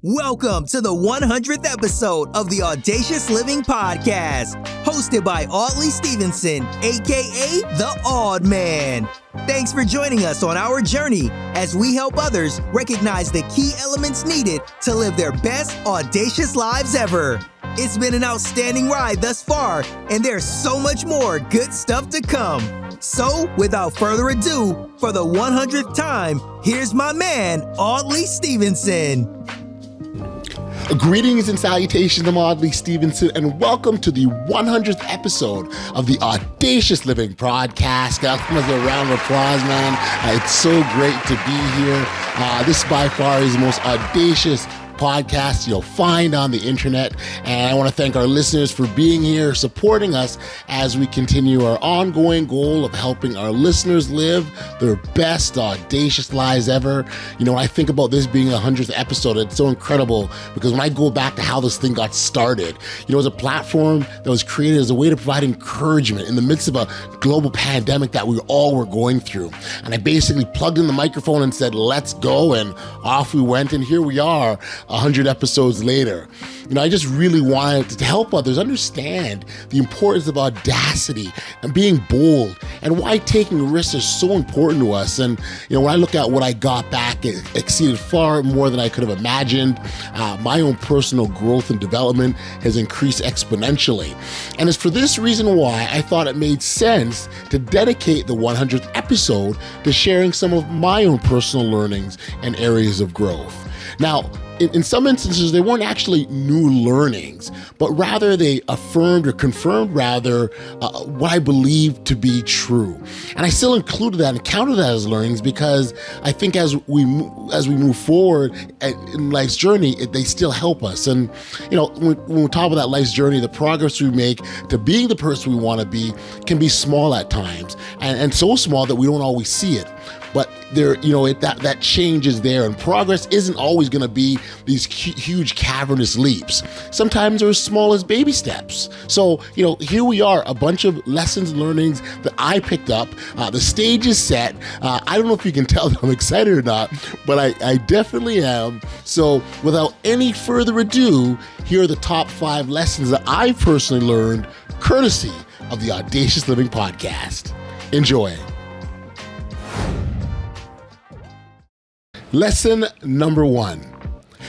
Welcome to the 100th episode of the Audacious Living Podcast, hosted by Audley Stephenson, aka the Odd Man. Thanks for joining us on our journey as we help others recognize the key elements needed to live their best audacious lives ever. It's been an outstanding ride thus far, and there's so much more good stuff to come. So, without further ado, for the 100th time, here's my man, Audley Stephenson. Greetings and salutations, I'm Audley Stephenson, and welcome to the 100th episode of the Audacious Living Podcast. Guys, give us a round of applause, man. It's so great to be here. This by far is the most audacious podcast you'll find on the internet, and I want to thank our listeners for being here, supporting us as we continue our ongoing goal of helping our listeners live their best audacious lives ever. You know, when I think about this being the 100th episode, it's so incredible because when I go back to how this thing got started, you know, it was a platform that was created as a way to provide encouragement in the midst of a global pandemic that we all were going through. And I basically plugged in the microphone and said, let's go, and off we went, and here we are 100 episodes later. You know, I just really wanted to help others understand the importance of audacity and being bold and why taking risks is so important to us. And, you know, when I look at what I got back, it exceeded far more than I could have imagined. My own personal growth and development has increased exponentially. And it's for this reason why I thought it made sense to dedicate the 100th episode to sharing some of my own personal learnings and areas of growth. Now, in some instances, they weren't actually new learnings, but rather they affirmed or confirmed what I believed to be true. And I still included that and counted that as learnings because I think as we move forward in life's journey, they still help us. And, you know, when we talk about that life's journey, the progress we make to being the person we want to be can be small at times, and so small that we don't always see it. But there, you know, that change is there, and progress isn't always going to be these huge cavernous leaps. Sometimes they're as small as baby steps. So, you know, here we are, a bunch of lessons and learnings that I picked up. The stage is set. I don't know if you can tell that I'm excited or not, but I definitely am. So, without any further ado, here are the top 5 lessons that I personally learned, courtesy of the Audacious Living Podcast. Enjoy. Lesson number 1.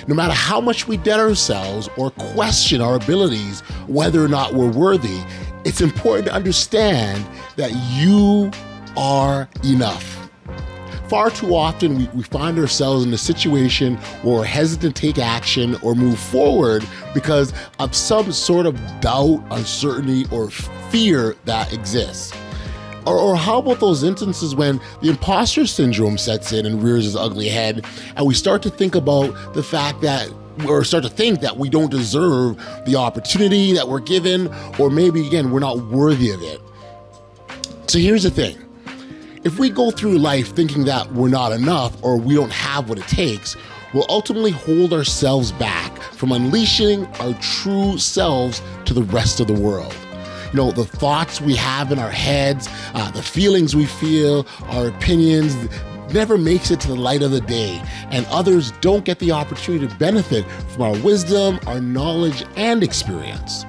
No matter how much we doubt ourselves or question our abilities, whether or not we're worthy, it's important to understand that you are enough. Far too often, we find ourselves in a situation where we're hesitant to take action or move forward because of some sort of doubt, uncertainty, or fear that exists. Or how about those instances when the imposter syndrome sets in and rears its ugly head, and we start to think about the fact that, or start to think that we don't deserve the opportunity that we're given, or maybe, again, we're not worthy of it. So here's the thing. If we go through life thinking that we're not enough or we don't have what it takes, we'll ultimately hold ourselves back from unleashing our true selves to the rest of the world. You know, the thoughts we have in our heads, the feelings we feel, our opinions never makes it to the light of the day, and others don't get the opportunity to benefit from our wisdom, our knowledge, and experience.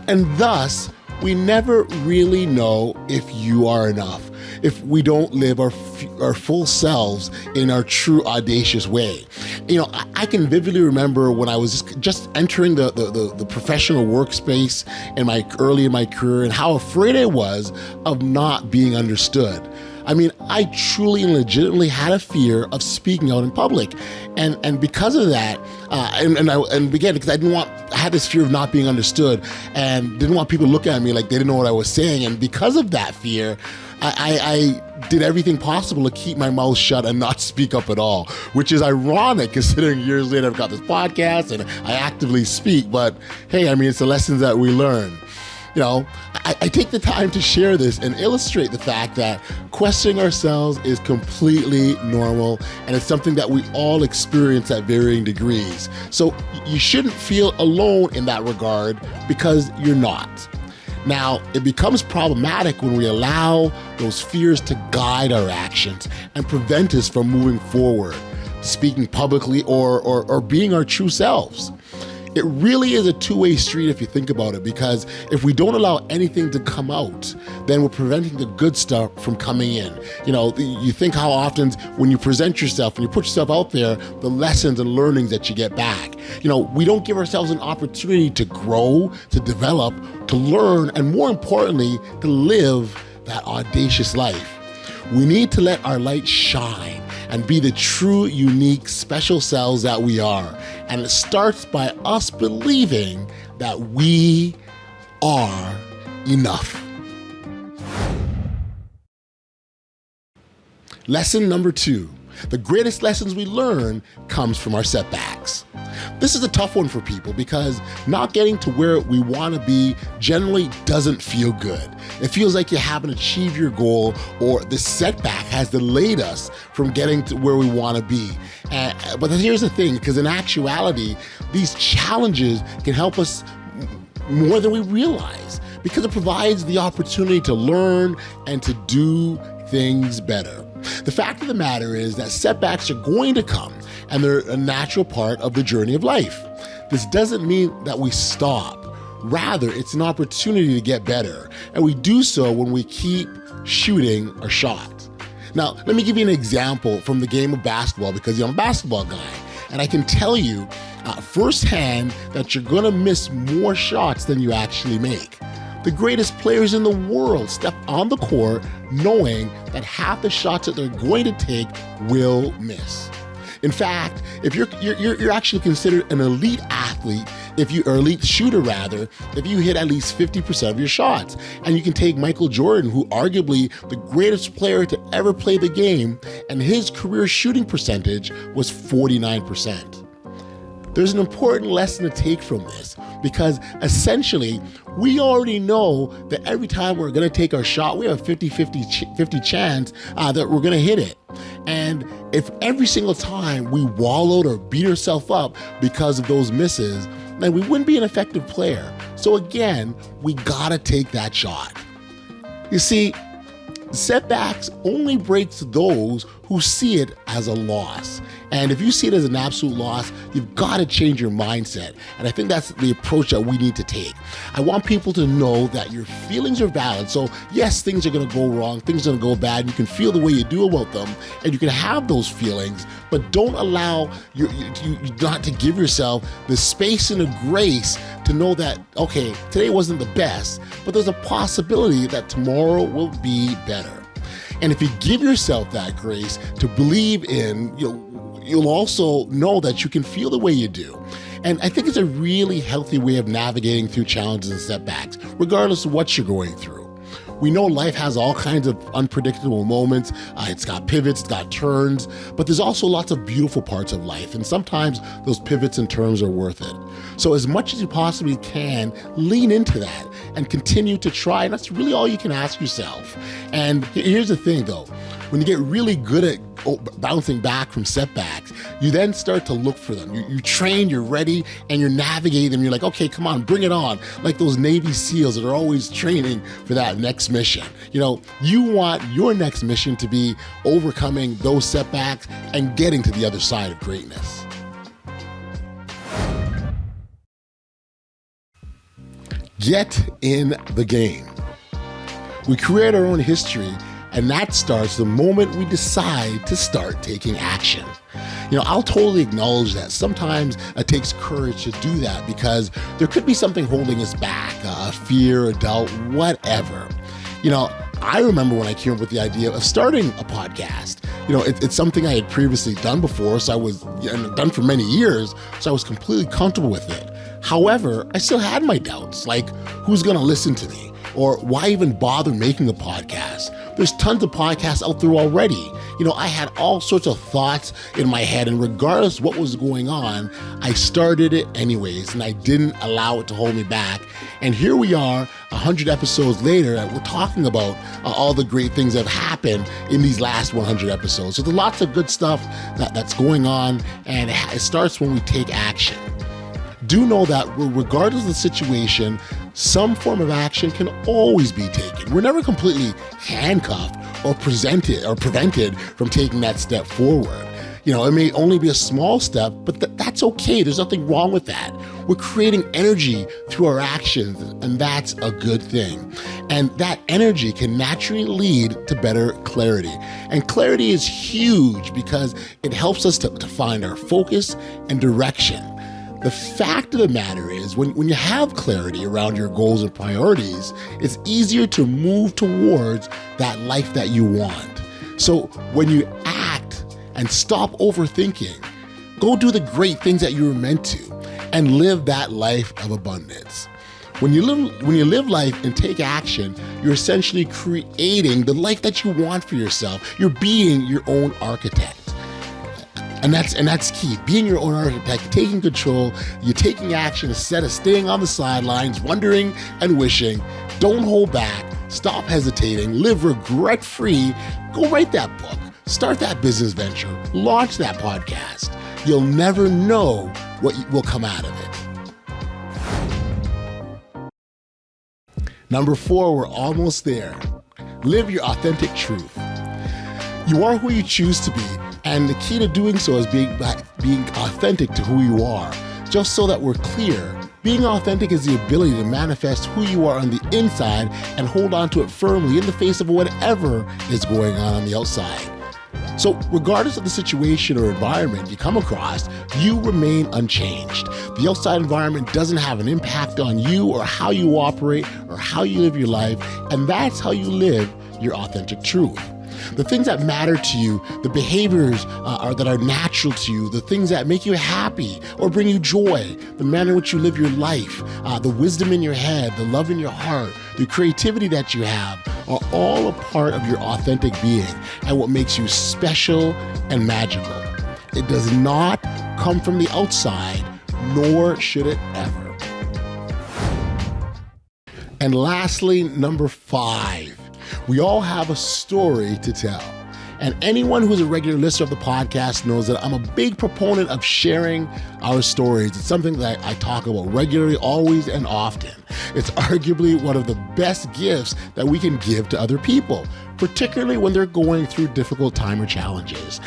And thus, we never really know if you are enough, if we don't live our full selves in our true audacious way. You know, I can vividly remember when I was just entering the professional workspace early in my career, and how afraid I was of not being understood. I mean, I truly and legitimately had a fear of speaking out in public, and because of that, and again, because I had this fear of not being understood, and didn't want people to look at me like they didn't know what I was saying, and because of that fear, I did everything possible to keep my mouth shut and not speak up at all, which is ironic considering years later I've got this podcast and I actively speak. But hey, I mean, it's the lessons that we learn. You know, I take the time to share this and illustrate the fact that questioning ourselves is completely normal, and it's something that we all experience at varying degrees. So you shouldn't feel alone in that regard, because you're not. Now, it becomes problematic when we allow those fears to guide our actions and prevent us from moving forward. speaking publicly, or being our true selves. It really is a two-way street if you think about it, because if we don't allow anything to come out, then we're preventing the good stuff from coming in. You think how often when you present yourself, when you put yourself out there, the lessons and learnings that you get back. We don't give ourselves an opportunity to grow, to develop, to learn, and more importantly, to live that audacious life. We need to let our light shine and be the true, unique, special selves that we are. And it starts by us believing that we are enough. Lesson number 2. The greatest lessons we learn comes from our setbacks. This is a tough one for people because not getting to where we want to be generally doesn't feel good. It feels like you haven't achieved your goal, or the setback has delayed us from getting to where we want to be. But here's the thing, because in actuality, these challenges can help us more than we realize, because it provides the opportunity to learn and to do things better. The fact of the matter is that setbacks are going to come, and they're a natural part of the journey of life. This doesn't mean that we stop. Rather, it's an opportunity to get better, and we do so when we keep shooting our shot. Now, let me give you an example from the game of basketball, because I'm a basketball guy, and I can tell you firsthand that you're going to miss more shots than you actually make. The greatest players in the world step on the court knowing that half the shots that they're going to take will miss. In fact, if you're actually considered an elite athlete, or elite shooter rather, if you hit at least 50% of your shots. And you can take Michael Jordan, who arguably the greatest player to ever play the game, and his career shooting percentage was 49%. There's an important lesson to take from this, because essentially we already know that every time we're going to take our shot, we have a 50 chance that we're going to hit it. And if every single time we wallowed or beat ourselves up because of those misses, then we wouldn't be an effective player. So again, we got to take that shot. You see, setbacks only breaks those who see it as a loss. And if you see it as an absolute loss, you've got to change your mindset. And I think that's the approach that we need to take. I want people to know that your feelings are valid. So yes, things are going to go wrong, things are going to go bad. You can feel the way you do about them, and you can have those feelings, but don't allow you not to give yourself the space and the grace to know that, okay, today wasn't the best, but there's a possibility that tomorrow will be better. And if you give yourself that grace to believe in, you'll also know that you can feel the way you do. And I think it's a really healthy way of navigating through challenges and setbacks, regardless of what you're going through. We know life has all kinds of unpredictable moments. It's got pivots, it's got turns, but there's also lots of beautiful parts of life. And sometimes those pivots and turns are worth it. So as much as you possibly can, lean into that and continue to try. And that's really all you can ask yourself. And here's the thing though, when you get really good at bouncing back from setbacks, you then start to look for them. You train, you're ready, and you're navigating them. You're like, okay, come on, bring it on. Like those Navy SEALs that are always training for that next mission. You want your next mission to be overcoming those setbacks and getting to the other side of greatness. Get in the game. We create our own history, and that starts the moment we decide to start taking action. I'll totally acknowledge that sometimes it takes courage to do that, because there could be something holding us back, a fear, a doubt, whatever. I remember when I came up with the idea of starting a podcast. It's something I had previously done before, so I was done for many years, so I was completely comfortable with it. However, I still had my doubts, like who's going to listen to me? Or why even bother making a podcast? There's tons of podcasts out there already. I had all sorts of thoughts in my head, and regardless of what was going on, I started it anyways, and I didn't allow it to hold me back. And here we are, 100 episodes later, and we're talking about all the great things that have happened in these last 100 episodes. So there's lots of good stuff that's going on, and it starts when we take action. Do know that regardless of the situation, some form of action can always be taken. We're never completely handcuffed or prevented from taking that step forward. It may only be a small step, but that's okay. There's nothing wrong with that. We're creating energy through our actions, and that's a good thing. And that energy can naturally lead to better clarity. And clarity is huge because it helps us to find our focus and direction. The fact of the matter is, when you have clarity around your goals and priorities, it's easier to move towards that life that you want. So when you act and stop overthinking, go do the great things that you were meant to and live that life of abundance. When you live life and take action, you're essentially creating the life that you want for yourself. You're being your own architect. And that's key. Being your own architect, taking control, you're taking action instead of staying on the sidelines, wondering and wishing. Don't hold back. Stop hesitating. Live regret-free. Go write that book. Start that business venture. Launch that podcast. You'll never know what will come out of it. Number 4, we're almost there. Live your authentic truth. You are who you choose to be. And the key to doing so is being authentic to who you are. Just so that we're clear, being authentic is the ability to manifest who you are on the inside and hold on to it firmly in the face of whatever is going on the outside. So regardless of the situation or environment you come across, you remain unchanged. The outside environment doesn't have an impact on you or how you operate or how you live your life, and that's how you live your authentic truth. The things that matter to you, the behaviors that are natural to you, the things that make you happy or bring you joy, the manner in which you live your life, the wisdom in your head, the love in your heart, the creativity that you have are all a part of your authentic being and what makes you special and magical. It does not come from the outside, nor should it ever. And lastly, number 5. We all have a story to tell. And anyone who's a regular listener of the podcast knows that I'm a big proponent of sharing our stories. It's something that I talk about regularly, always and often. It's arguably one of the best gifts that we can give to other people, particularly when they're going through difficult time or challenges.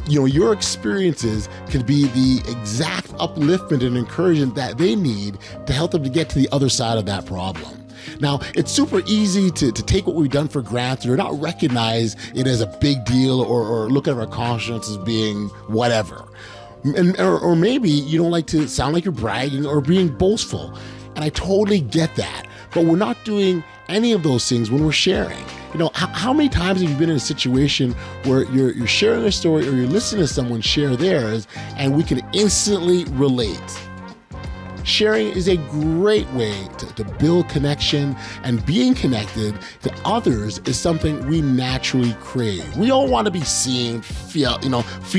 Your experiences could be the exact upliftment and encouragement that they need to help them to get to the other side of that problem. Now, it's super easy to take what we've done for granted or not recognize it as a big deal or look at our accomplishments as being whatever. Or maybe you don't like to sound like you're bragging or being boastful. And I totally get that. But we're not doing any of those things when we're sharing. How many times have you been in a situation where you're sharing a story or you're listening to someone share theirs and we can instantly relate? Sharing is a great way to build connection, and being connected to others is something we naturally crave. We all want to be seen, feel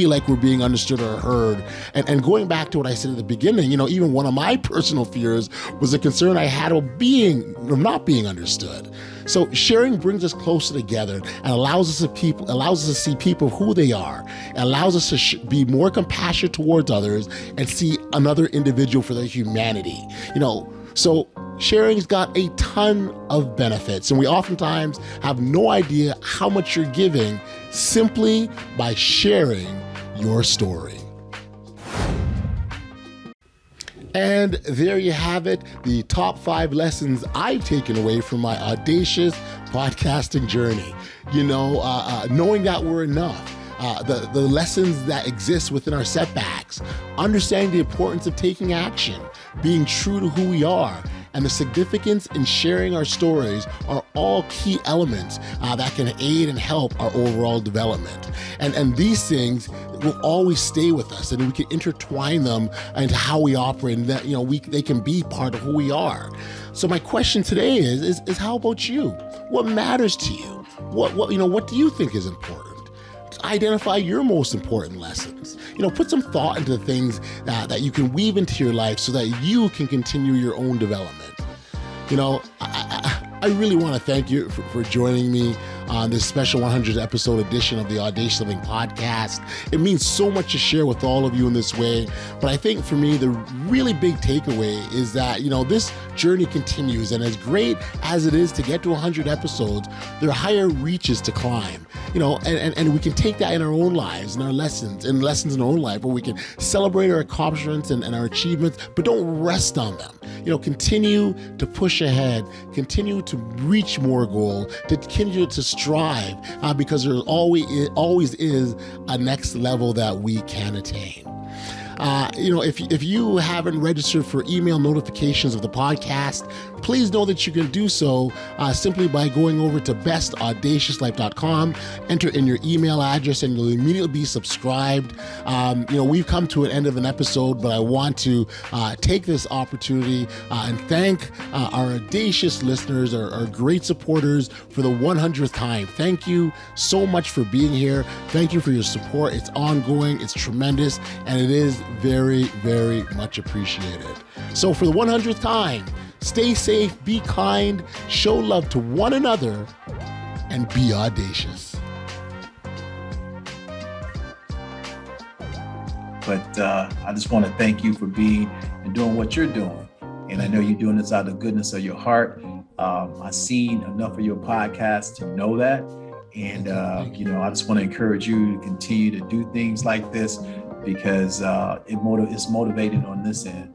like we're being understood or heard. And going back to what I said at the beginning, even one of my personal fears was a concern I had of not being understood. So sharing brings us closer together and allows us to see people who they are. It allows us to be more compassionate towards others and see another individual for their humanity. So sharing's got a ton of benefits, and we oftentimes have no idea how much you're giving simply by sharing your story. And there you have it, the top 5 lessons I've taken away from my audacious podcasting journey. Knowing that we're enough, the lessons that exist within our setbacks, understanding the importance of taking action, being true to who we are, and the significance in sharing our stories are all key elements that can aid and help our overall development. And these things will always stay with us, and we can intertwine them into how we operate, and that they can be part of who we are. So my question today is how about you? What matters to you? What do you think is important? Identify your most important lessons. Put some thought into the things that you can weave into your life so that you can continue your own development. I really want to thank you for joining me on this special 100th episode edition of the Audacious Living Podcast. It means so much to share with all of you in this way. But I think for me, the really big takeaway is that, this journey continues. And as great as it is to get to 100 episodes, there are higher reaches to climb. And we can take that in our own lives, in our lessons in our own life, where we can celebrate our accomplishments and our achievements, but don't rest on them. Continue to push ahead, continue to reach more goal, to continue to strive, because there always is a next level that we can attain. If you haven't registered for email notifications of the podcast, please know that you can do so simply by going over to bestaudaciouslife.com, enter in your email address, and you'll immediately be subscribed. We've come to an end of an episode, but I want to take this opportunity and thank our audacious listeners, our great supporters for the 100th time. Thank you so much for being here. Thank you for your support. It's ongoing, it's tremendous, and it is very, very much appreciated. So for the 100th time, stay safe, be kind, show love to one another, and be audacious. But I just want to thank you for being and doing what you're doing. And I know you're doing this out of the goodness of your heart. I've seen enough of your podcast to know that. And, I just want to encourage you to continue to do things like this, because it's motivating on this end.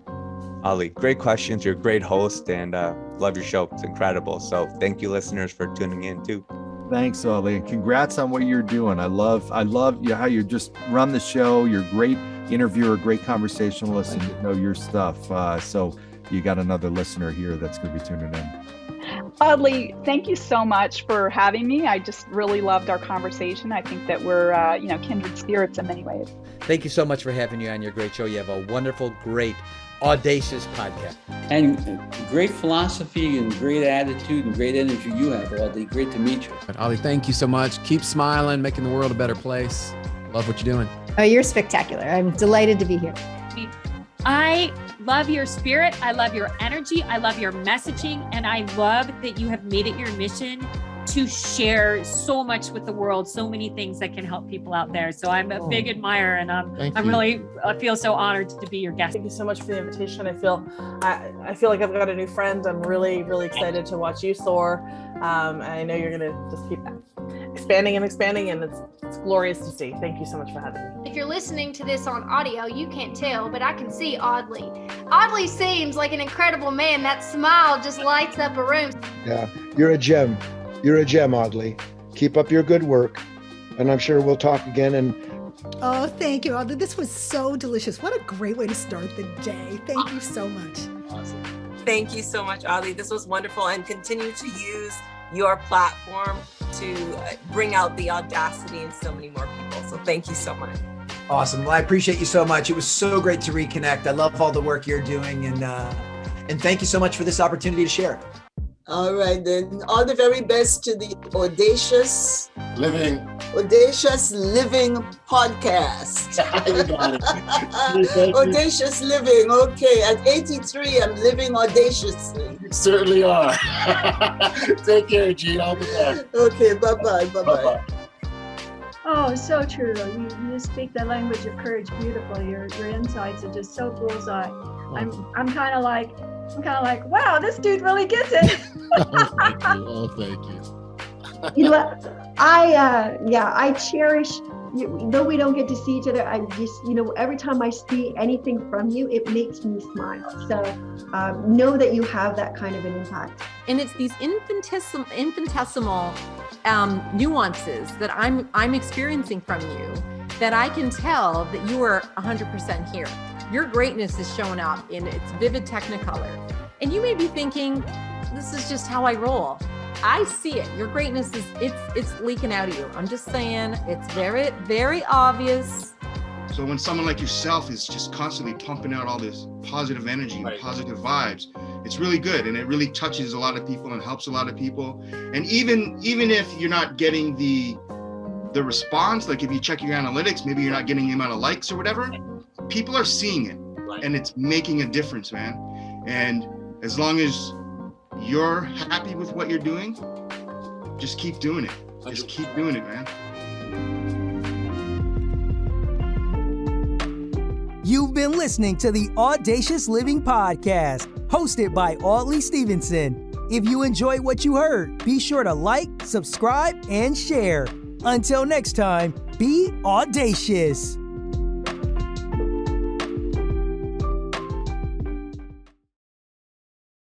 Audley, great questions. You're a great host, and love your show. It's incredible. So thank you, listeners, for tuning in too. Thanks, Audley. Congrats on what you're doing. I love how you just run the show. You're a great interviewer, great conversationalist, and you know your stuff. So you got another listener here that's going to be tuning in. Audley, thank you so much for having me. I just really loved our conversation. I think that we're, kindred spirits in many ways. Thank you so much for having you on your great show. You have a wonderful, great, audacious podcast. And great philosophy and great attitude and great energy you have, Audley. Great to meet you. Audley, thank you so much. Keep smiling, making the world a better place. Love what you're doing. Oh, you're spectacular. I'm delighted to be here. I love your spirit. I love your energy. I love your messaging. And I love that you have made it your mission to share so much with the world, so many things that can help people out there. So I'm a big admirer, and I feel so honored to be your guest. Thank you so much for the invitation. I feel like I've got a new friend. I'm really, really excited to watch you soar. I know you're going to just keep expanding, and it's glorious to see. Thank you so much for having me. If you're listening to this on audio, you can't tell, but I can see Audley. Audley seems like an incredible man. That smile just lights up a room. Yeah, you're a gem. You're a gem, Audley. Keep up your good work, and I'm sure we'll talk again. Oh, thank you, Audley. This was so delicious. What a great way to start the day. Thank you so much. Awesome. Thank you so much, Audley. This was wonderful, and continue to use your platform to bring out the audacity in so many more people. So thank you so much. Awesome. Well, I appreciate you so much. It was so great to reconnect. I love all the work you're doing, and thank you so much for this opportunity to share. All right, then. All the very best to the Audacious Living Podcast. Audacious Living. Okay, at 83, I'm living audaciously. You certainly are. Take care, Gene. I'll be back. Okay, bye-bye. Bye-bye. Oh, so true. You speak the language of courage beautifully. Your insights are just so bullseye. I'm kind of like, wow, this dude really gets it. Thank you. You know what? I cherish, though we don't get to see each other, I just, every time I see anything from you, it makes me smile. So know that you have that kind of an impact. And it's these infinitesimal nuances that I'm experiencing from you that I can tell that you are 100% here. Your greatness is showing up in its vivid technicolor. And you may be thinking, this is just how I roll. I see it. Your greatness it's leaking out of you. I'm just saying, it's very, very obvious. So when someone like yourself is just constantly pumping out all this positive energy and positive vibes, it's really good. And it really touches a lot of people and helps a lot of people. And even if you're not getting the response, like if you check your analytics, maybe you're not getting the amount of likes or whatever, people are seeing it and it's making a difference, man. And as long as you're happy with what you're doing, just keep doing it. Just keep doing it, man. You've been listening to the Audacious Living Podcast, hosted by Audley Stephenson. If you enjoyed what you heard, be sure to like, subscribe, and share. Until next time, be audacious.